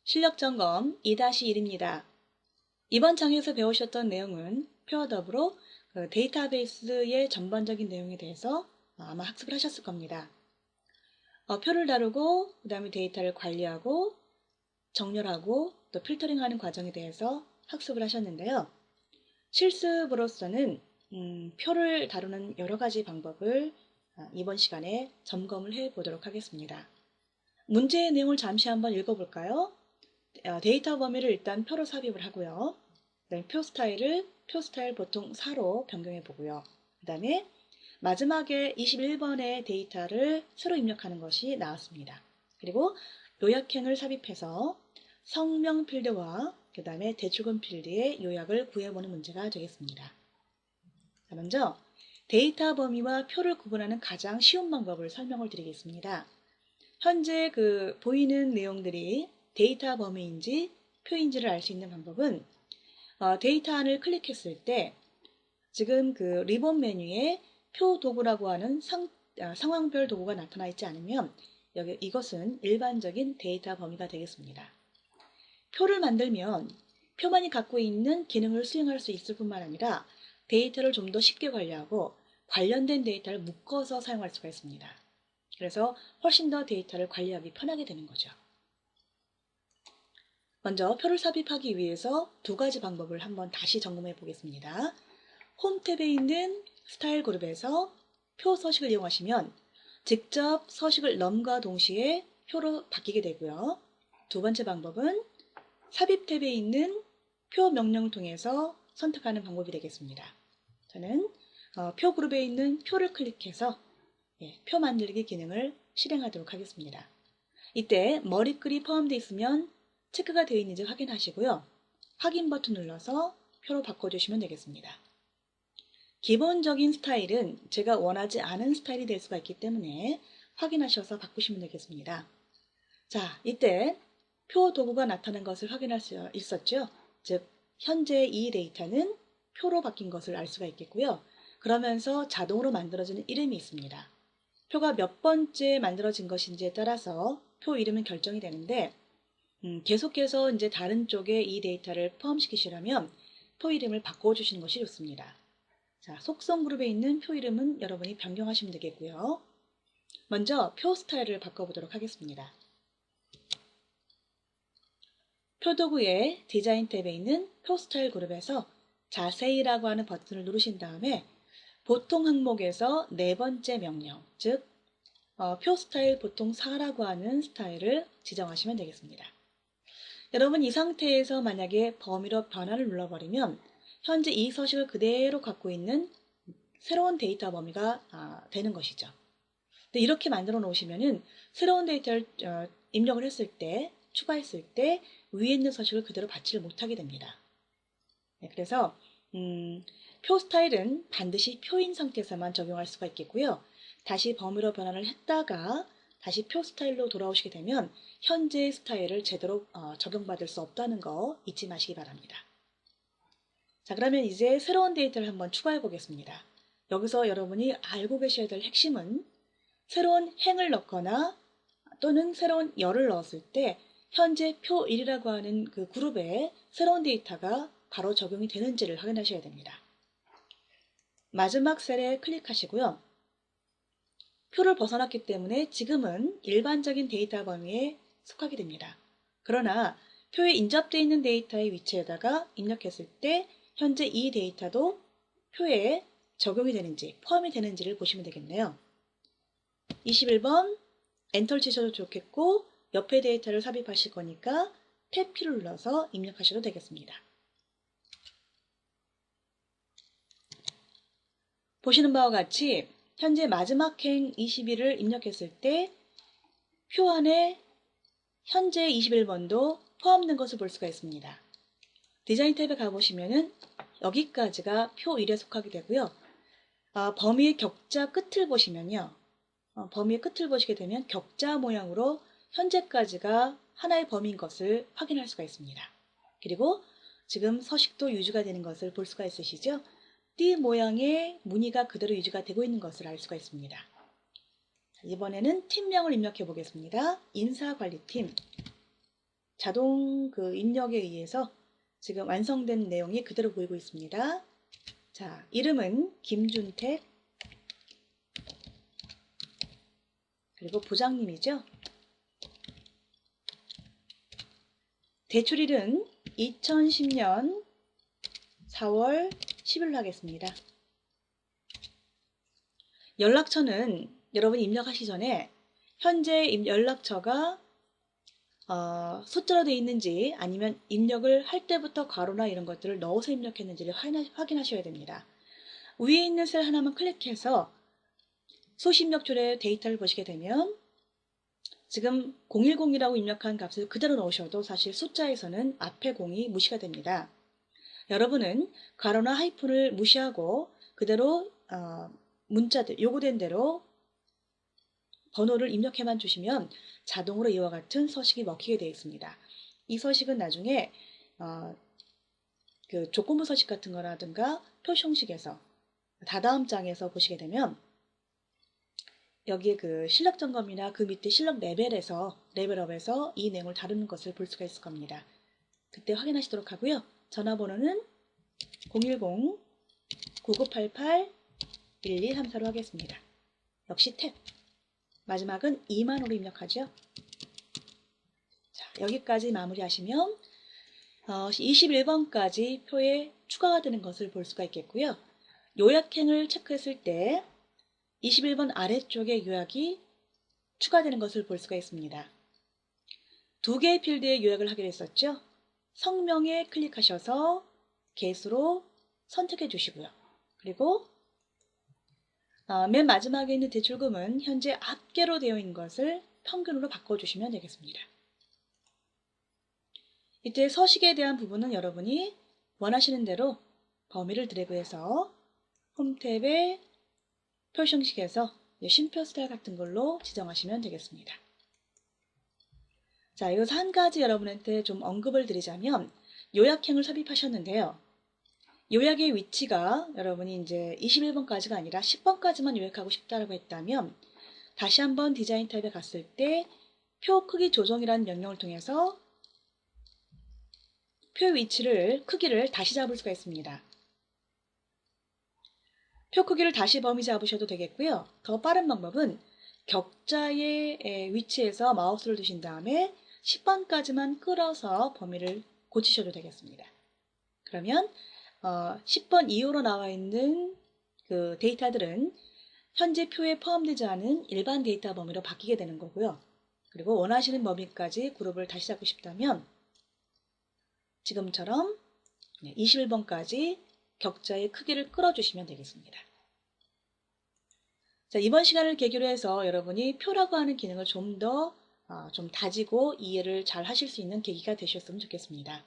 실력점검 2-1입니다. 이번 장에서 배우셨던 내용은 표와 더불어 데이터베이스의 전반적인 내용에 대해서 아마 학습을 하셨을 겁니다. 표를 다루고 그 다음에 데이터를 관리하고 정렬하고 또 필터링하는 과정에 대해서 학습을 하셨는데요. 실습으로서는 표를 다루는 여러 가지 방법을 이번 시간에 점검을 해 보도록 하겠습니다. 문제의 내용을 잠시 한번 읽어볼까요? 데이터 범위를 일단 표로 삽입을 하고요. 그다음에 표 스타일 보통 4로 변경해 보고요. 그 다음에 마지막에 21번의 데이터를 새로 입력하는 것이 나왔습니다. 그리고 요약행을 삽입해서 성명 필드와 그 다음에 대출금 필드의 요약을 구해보는 문제가 되겠습니다. 자, 먼저 데이터 범위와 표를 구분하는 가장 쉬운 방법을 설명을 드리겠습니다. 현재 보이는 내용들이 데이터 범위인지 표인지를 알 수 있는 방법은 데이터 안을 클릭했을 때 지금 리본 메뉴에 표 도구라고 하는 상황별 도구가 나타나 있지 않으면 이것은 일반적인 데이터 범위가 되겠습니다. 표를 만들면 표만이 갖고 있는 기능을 수행할 수 있을 뿐만 아니라 데이터를 좀 더 쉽게 관리하고 관련된 데이터를 묶어서 사용할 수가 있습니다. 그래서 훨씬 더 데이터를 관리하기 편하게 되는 거죠. 먼저 표를 삽입하기 위해서 두 가지 방법을 한번 다시 점검해 보겠습니다. 홈 탭에 있는 스타일 그룹에서 표 서식을 이용하시면 직접 서식을 넘과 동시에 표로 바뀌게 되고요. 두 번째 방법은 삽입 탭에 있는 표 명령을 통해서 선택하는 방법이 되겠습니다. 저는 표 그룹에 있는 표를 클릭해서 표 만들기 기능을 실행하도록 하겠습니다. 이때 머리글이 포함되어 있으면 체크가 되어 있는지 확인하시고요. 확인 버튼 눌러서 표로 바꿔주시면 되겠습니다. 기본적인 스타일은 제가 원하지 않은 스타일이 될 수가 있기 때문에 확인하셔서 바꾸시면 되겠습니다. 자, 이때 표 도구가 나타난 것을 확인할 수 있었죠. 즉, 현재 이 데이터는 표로 바뀐 것을 알 수가 있겠고요. 그러면서 자동으로 만들어지는 이름이 있습니다. 표가 몇 번째 만들어진 것인지에 따라서 표 이름은 결정이 되는데 계속해서 이제 다른 쪽에 이 데이터를 포함시키시려면 표 이름을 바꿔주시는 것이 좋습니다. 자, 속성 그룹에 있는 표 이름은 여러분이 변경하시면 되겠고요. 먼저 표 스타일을 바꿔보도록 하겠습니다. 표 도구의 디자인 탭에 있는 표 스타일 그룹에서 자세히라고 하는 버튼을 누르신 다음에 보통 항목에서 네 번째 명령, 즉 표 스타일 보통 4라고 하는 스타일을 지정하시면 되겠습니다. 여러분 이 상태에서 만약에 범위로 변화를 눌러버리면 현재 이 서식을 그대로 갖고 있는 새로운 데이터 범위가 되는 것이죠. 근데 이렇게 만들어 놓으시면은 새로운 데이터를 입력을 했을 때, 추가했을 때 위에 있는 서식을 그대로 받지를 못하게 됩니다. 네, 그래서 표 스타일은 반드시 표인 상태에서만 적용할 수가 있겠고요. 다시 범위로 변환을 했다가 다시 표 스타일로 돌아오시게 되면 현재의 스타일을 제대로 적용받을 수 없다는 거 잊지 마시기 바랍니다. 자, 그러면 이제 새로운 데이터를 한번 추가해 보겠습니다. 여기서 여러분이 알고 계셔야 될 핵심은 새로운 행을 넣거나 또는 새로운 열을 넣었을 때 현재 표 1이라고 하는 그 그룹에 새로운 데이터가 바로 적용이 되는지를 확인하셔야 됩니다. 마지막 셀에 클릭하시고요. 표를 벗어났기 때문에 지금은 일반적인 데이터 범위에 속하게 됩니다. 그러나 표에 인접되어 있는 데이터의 위치에다가 입력했을 때 현재 이 데이터도 표에 적용이 되는지 포함이 되는지를 보시면 되겠네요. 21번 엔터를 치셔도 좋겠고 옆에 데이터를 삽입하실 거니까 탭 키를 눌러서 입력하셔도 되겠습니다. 보시는 바와 같이 현재 마지막 행 21을 입력했을 때 표 안에 현재 21번도 포함된 것을 볼 수가 있습니다. 디자인 탭에 가보시면은 여기까지가 표 1에 속하게 되고요. 범위의 격자 끝을 보시면요. 범위의 끝을 보시게 되면 격자 모양으로 현재까지가 하나의 범위인 것을 확인할 수가 있습니다. 그리고 지금 서식도 유지가 되는 것을 볼 수가 있으시죠? 띠 모양의 무늬가 그대로 유지가 되고 있는 것을 알 수가 있습니다. 이번에는 팀명을 입력해 보겠습니다. 인사관리팀. 자동 입력에 의해서 지금 완성된 내용이 그대로 보이고 있습니다. 자, 이름은 김준택, 그리고 부장님이죠. 대출일은 2010년 4월 10일로 하겠습니다. 연락처는 여러분이 입력하시기 전에 현재 연락처가 숫자로 되어 있는지 아니면 입력을 할 때부터 괄호나 이런 것들을 넣어서 입력했는지를 확인하셔야 됩니다. 위에 있는 셀 하나만 클릭해서 소시입력줄의 데이터를 보시게 되면 지금 010이라고 입력한 값을 그대로 넣으셔도 사실 숫자에서는 앞에 0이 무시가 됩니다. 여러분은 괄호나 하이픈을 무시하고 그대로 문자들 요구된 대로 번호를 입력해만 주시면 자동으로 이와 같은 서식이 먹히게 되어 있습니다. 이 서식은 나중에 조건부 서식 같은 거라든가 표시 형식에서 다다음 장에서 보시게 되면 여기에 실력 점검이나 그 밑에 실력 레벨업에서 이 내용을 다루는 것을 볼 수가 있을 겁니다. 그때 확인하시도록 하고요. 전화번호는 010-9988-1234로 하겠습니다. 역시 탭. 마지막은 2만호로 입력하죠. 자, 여기까지 마무리하시면 21번까지 표에 추가가 되는 것을 볼 수가 있겠고요. 요약행을 체크했을 때 21번 아래쪽에 요약이 추가되는 것을 볼 수가 있습니다. 두 개의 필드에 요약을 하기로 했었죠. 성명에 클릭하셔서 개수로 선택해 주시고요. 그리고 맨 마지막에 있는 대출금은 현재 합계로 되어 있는 것을 평균으로 바꿔주시면 되겠습니다. 이때 서식에 대한 부분은 여러분이 원하시는 대로 범위를 드래그해서 홈 탭에 표시 형식에서 쉼표 스타일 같은 걸로 지정하시면 되겠습니다. 자, 여기서 한 가지 여러분한테 좀 언급을 드리자면 요약형을 삽입하셨는데요. 요약의 위치가 여러분이 이제 21번까지가 아니라 10번까지만 요약하고 싶다고 했다면 다시 한번 디자인 탭에 갔을 때 표 크기 조정이라는 명령을 통해서 표 위치를 크기를 다시 잡을 수가 있습니다. 표 크기를 다시 범위 잡으셔도 되겠고요. 더 빠른 방법은 격자의 위치에서 마우스를 두신 다음에 10번까지만 끌어서 범위를 고치셔도 되겠습니다. 그러면 10번 이후로 나와 있는 그 데이터들은 현재 표에 포함되지 않은 일반 데이터 범위로 바뀌게 되는 거고요. 그리고 원하시는 범위까지 그룹을 다시 잡고 싶다면 지금처럼 21번까지 격자의 크기를 끌어주시면 되겠습니다. 자, 이번 시간을 계기로 해서 여러분이 표라고 하는 기능을 좀 더 다지고 이해를 잘 하실 수 있는 계기가 되셨으면 좋겠습니다.